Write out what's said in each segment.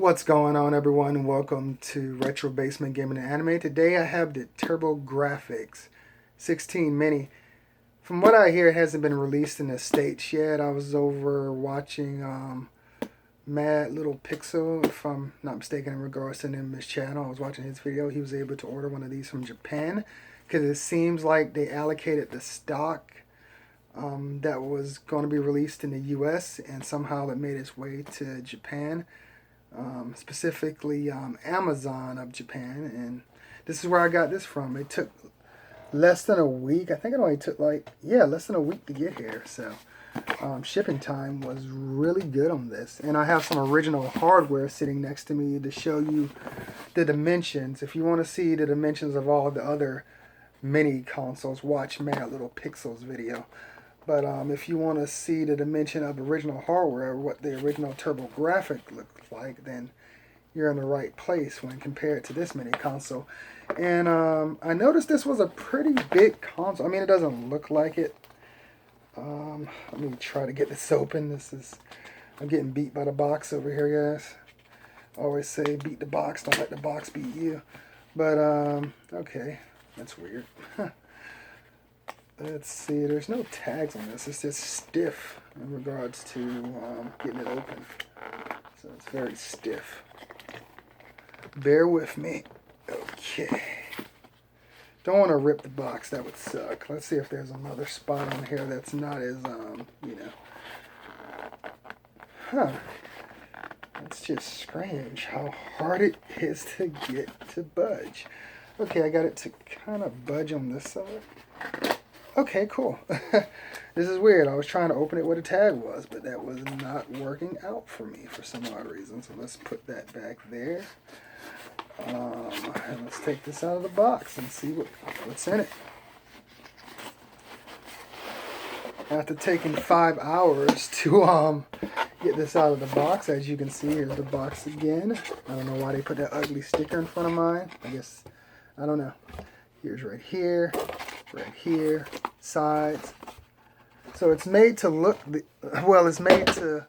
What's going on, everyone, and welcome to Retro Basement Gaming and Anime. Today I have the Turbografx 16 Mini. From what I hear, it hasn't been released in the States yet. I was over watching Mad Little Pixel, if I'm not mistaken, in regards to his channel. I was watching his video. He was able to order one of these from Japan because it seems like they allocated the stock that was going to be released in the US, and somehow it made its way to Japan. Specifically Amazon of Japan, and this is where I got this from. It took less than a week. I think it only took less than a week to get here, so shipping time was really good on this. And I have some original hardware sitting next to me to show you the dimensions. If you want to see the dimensions of all the other mini consoles, watch Mad Little Pixel's video. But if you want to see the dimension of original hardware, what the original Turbografx looked like, then you're in the right place when compared to this mini console. And I noticed this was a pretty big console. I mean, it doesn't look like it. Let me try to get this open. I'm getting beat by the box over here, guys. I always say beat the box, don't let the box beat you. But, okay, that's weird. Let's see, there's no tags on this. It's just stiff in regards to getting it open. So it's very stiff. Bear with me. Okay. Don't want to rip the box. That would suck. Let's see if there's another spot on here that's not as, Huh. That's just strange how hard it is to get to budge. Okay, I got it to kind of budge on this side. Okay, cool. This is weird. I was trying to open it where the tag was, but that was not working out for me for some odd reason. So let's put that back there. And let's take this out of the box and see what's in it. After taking 5 hours to get this out of the box, as you can see, here's the box again. I don't know why they put that ugly sticker in front of mine. I don't know. Here's right here, sides. So it's made to look, it's made to,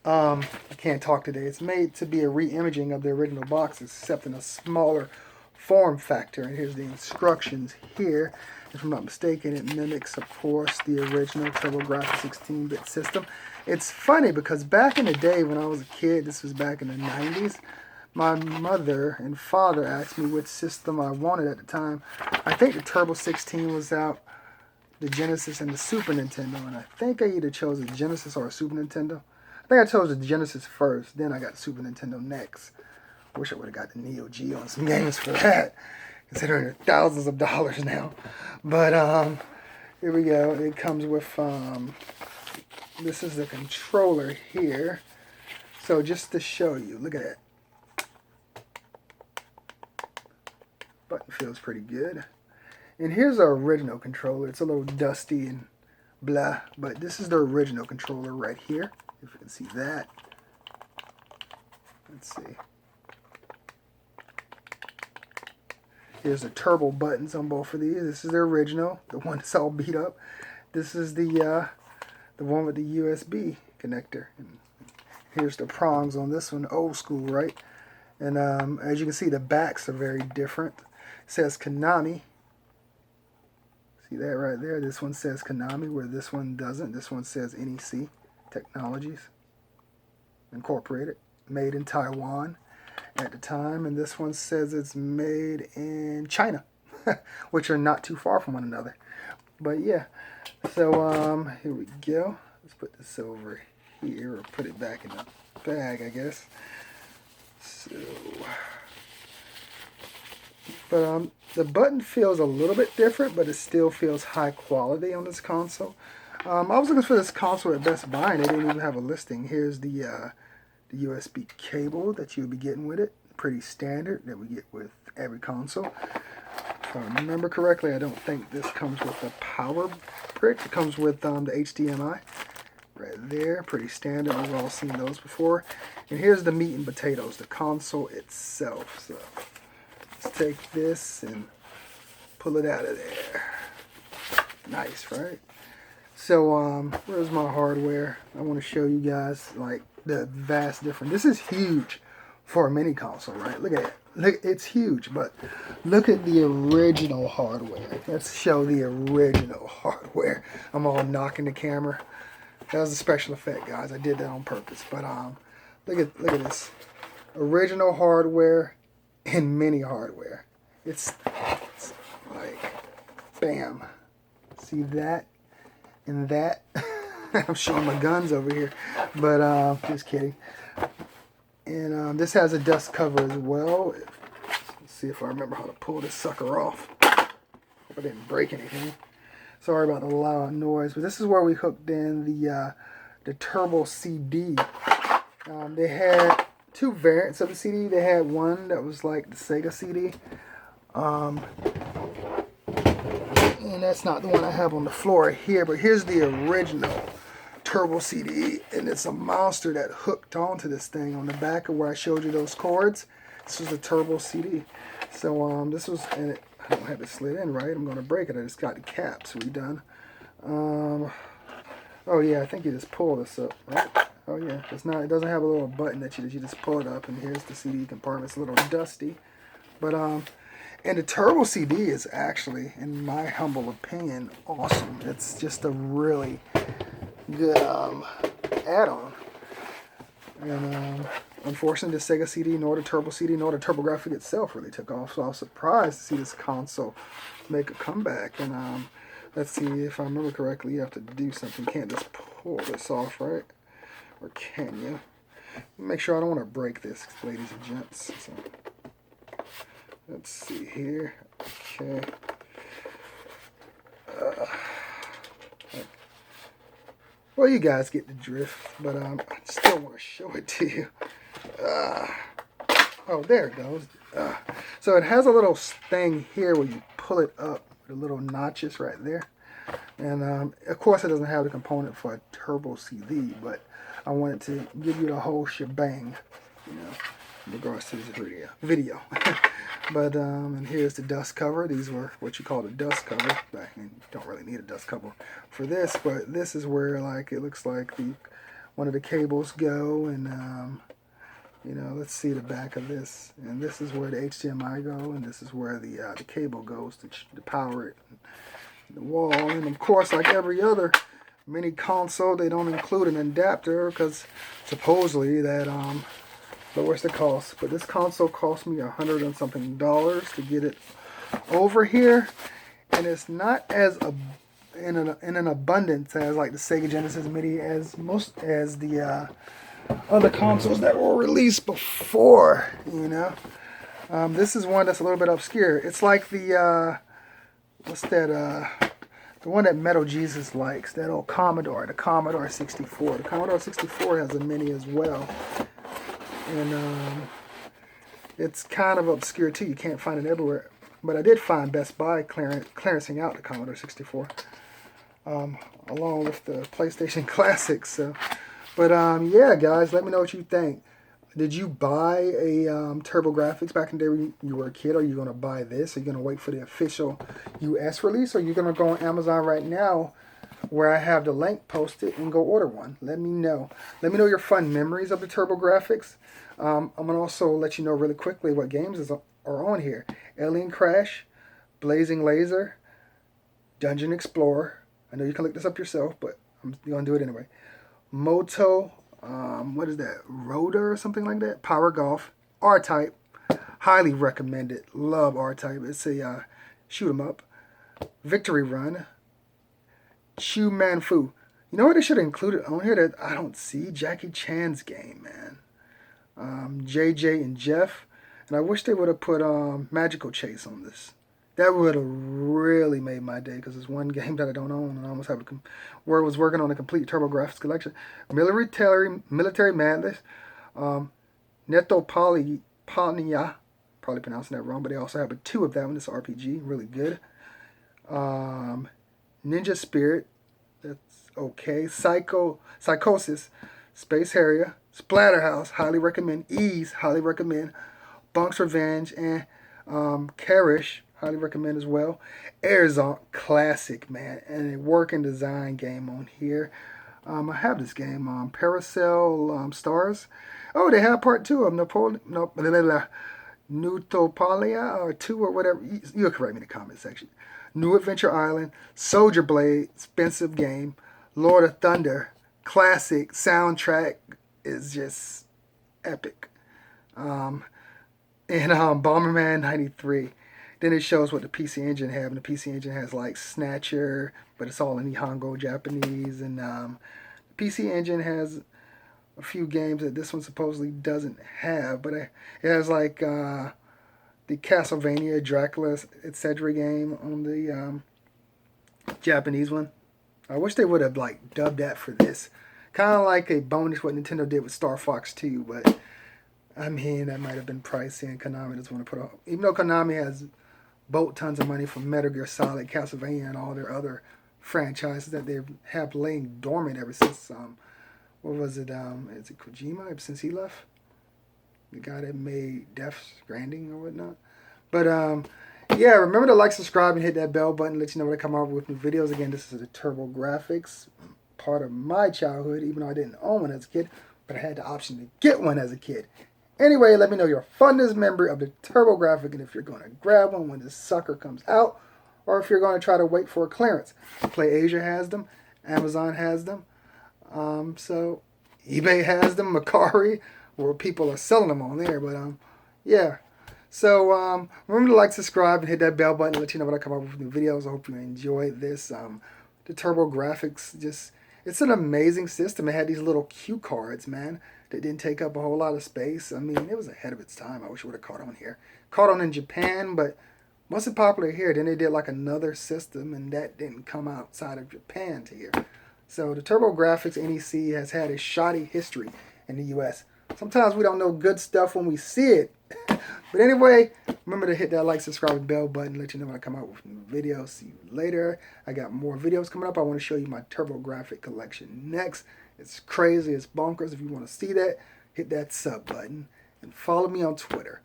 I can't talk today. It's made to be a re-imaging of the original box, except in a smaller form factor. And here's the instructions here. If I'm not mistaken, it mimics, of course, the original Turbografx 16-bit system. It's funny because back in the day when I was a kid, this was back in the 90s, my mother and father asked me which system I wanted at the time. I think the Turbo 16 was out, the Genesis, and the Super Nintendo. And I think I either chose the Genesis or a Super Nintendo. I think I chose the Genesis first, then I got the Super Nintendo next. Wish I would have got the Neo Geo on some games for that, considering they're thousands of dollars now. But here we go. It comes with, this is the controller here. So just to show you, look at that. Button feels pretty good. And here's our original controller. It's a little dusty and blah, but this is the original controller right here. If you can see that. Let's see. Here's the turbo buttons on both of these. This is the original, the one that's all beat up. This is the one with the USB connector. And here's the prongs on this one, old school, right? And as you can see, the backs are very different. It says Konami. See that right there? This one says Konami, where this one doesn't. This one says NEC Technologies Incorporated, made in Taiwan at the time. And this one says it's made in China, which are not too far from one another. But yeah, so here we go. Let's put this over here, or put it back in the bag, I guess. So, but the button feels a little bit different, but it still feels high quality on this console. I was looking for this console at Best Buy, and they didn't even have a listing. Here's the USB cable that you'll be getting with it. Pretty standard that we get with every console. If I remember correctly, I don't think this comes with a power brick. It comes with the HDMI right there. Pretty standard. We've all seen those before. And here's the meat and potatoes, the console itself. So let's take this and pull it out of there. Nice, right? So where's my hardware? I want to show you guys like the vast difference. This is huge for a mini console, right? Look at it. Look, it's huge, but look at the original hardware. Let's show the original hardware. I'm all knocking the camera. That was a special effect, guys. I did that on purpose. But look at this original hardware and mini hardware. It's like bam. See that and that. I'm showing my guns over here, but just kidding. And this has a dust cover as well. Let's see if I remember how to pull this sucker off. Hope I didn't break anything. Sorry about the loud noise, but this is where we hooked in the Turbo CD. They had two variants of the CD. They had one that was like the Sega CD. And that's not the one I have on the floor here, but here's the original Turbo CD, and it's a monster that hooked onto this thing on the back of where I showed you those cords. This was a Turbo CD. So this was, and I don't have it slid in right. I'm going to break it. I just got the caps redone. Oh yeah, I think you just pull this up, right? Oh yeah, it's not. It doesn't have a little button that you just pull it up, and here's the CD compartment. It's a little dusty, but and the Turbo CD is actually, in my humble opinion, awesome. It's just a really good add-on. And unfortunately, the Sega CD, nor the Turbo CD, nor the Turbografx itself really took off. So I was surprised to see this console make a comeback. And let's see if I remember correctly. You have to do something. You can't just pull this off, right? Or can you? Make sure I don't want to break this, ladies and gents. So, let's see here. Okay. Well, you guys get the drift, but I still want to show it to you. Oh, there it goes. So it has a little thing here where you pull it up with the little notches right there. And of course, it doesn't have the component for a Turbo CD, but I wanted to give you the whole shebang, you know, in regards to this video. But and here's the dust cover. These were what you call the dust cover. You don't really need a dust cover for this, but this is where like it looks like one of the cables go, and you know, let's see the back of this. And this is where the HDMI go, and this is where the cable goes to power it. The wall, and of course, like every other mini console, they don't include an adapter because supposedly that lowers the cost. But this console cost me $100 and something to get it over here, and it's not as in an abundance as like the Sega Genesis Mini as the other consoles that were released before. You know, this is one that's a little bit obscure. It's like the what's that? The one that Metal Jesus likes, that old Commodore, the Commodore 64. The Commodore 64 has a mini as well. And it's kind of obscure too. You can't find it everywhere. But I did find Best Buy clearancing out the Commodore 64, along with the PlayStation Classics. So, but yeah, guys, let me know what you think. Did you buy a Turbografx back in the day when you were a kid? Are you going to buy this? Are you going to wait for the official US release? Or are you going to go on Amazon right now where I have the link posted and go order one? Let me know. Let me know your fun memories of the Turbografx. I'm going to also let you know really quickly what games are on here. Alien Crash, Blazing Laser, Dungeon Explorer. I know you can look this up yourself, but I'm going to do it anyway. Moto. What is that? Rotor or something like that? Power Golf. R-Type. Highly recommended. Love R-Type. It's a shoot 'em up. Victory Run. Chu Man Fu. You know what they should have included on here that I don't see? Jackie Chan's game, man. JJ and Jeff. And I wish they would have put Magical Chase on this. That would have really made my day, because it's one game that I don't own, and I almost have where I was working on a complete Turbografx collection. Military Madness, Neto Pania, probably pronouncing that wrong, but they also have two of that one. It's an RPG, really good. Ninja Spirit, that's okay. Psychosis, Space Harrier, Splatterhouse, highly recommend. Ease, highly recommend. Bunk's Revenge, and Karish, highly recommend as well. Airzone, classic, man, and a working design game on here. I have this game, Paracel Stars. Oh, they have part 2 of Napoleon, no, blah, blah, blah, Nutopalia or 2 or whatever. You'll correct me in the comment section. New Adventure Island, Soldier Blade, expensive game, Lord of Thunder, classic, soundtrack is just epic. And Bomberman 93. Then it shows what the PC Engine have, and the PC Engine has like Snatcher, but it's all in Nihongo Japanese, and the PC Engine has a few games that this one supposedly doesn't have, but it has like the Castlevania, Dracula, etc. game on the Japanese one. I wish they would have like dubbed that for this. Kind of like a bonus what Nintendo did with Star Fox 2, but I mean that might have been pricey, and Konami doesn't want to put up. Even though Konami has boat tons of money from Metal Gear Solid, Castlevania, and all their other franchises that they have laying dormant ever since what was it? Is it Kojima? Since he left, the guy that made Death Stranding or whatnot. But yeah, remember to like, subscribe, and hit that bell button. Let you know when I come out with new videos. Again, this is the Turbografx, part of my childhood, even though I didn't own one as a kid, but I had the option to get one as a kid. Anyway, let me know your fondest memory of the Turbografx, and if you're going to grab one when this sucker comes out, or if you're going to try to wait for a clearance. PlayAsia has them, Amazon has them, so eBay has them, Mercari, where people are selling them on there. But yeah. So remember to like, subscribe, and hit that bell button to let you know when I come up with new videos. I hope you enjoy this. The Turbografx, just, it's an amazing system. It had these little cue cards, man, that didn't take up a whole lot of space. I mean, it was ahead of its time. I wish it would have caught on here. Caught on in Japan, but wasn't popular here. Then they did like another system, and that didn't come outside of Japan to here. So the Turbografx NEC has had a shoddy history in the U.S. Sometimes we don't know good stuff when we see it. But anyway, remember to hit that like, subscribe, and bell button. Let you know when I come out with new videos. See you later. I got more videos coming up. I want to show you my Turbografx collection next. It's crazy. It's bonkers. If you want to see that, hit that sub button. And follow me on Twitter.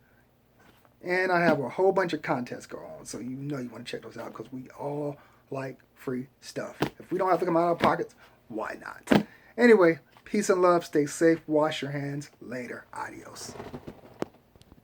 And I have a whole bunch of contests going on. So you know you want to check those out, because we all like free stuff. If we don't have to come out of our pockets, why not? Anyway, peace and love. Stay safe. Wash your hands. Later. Adios.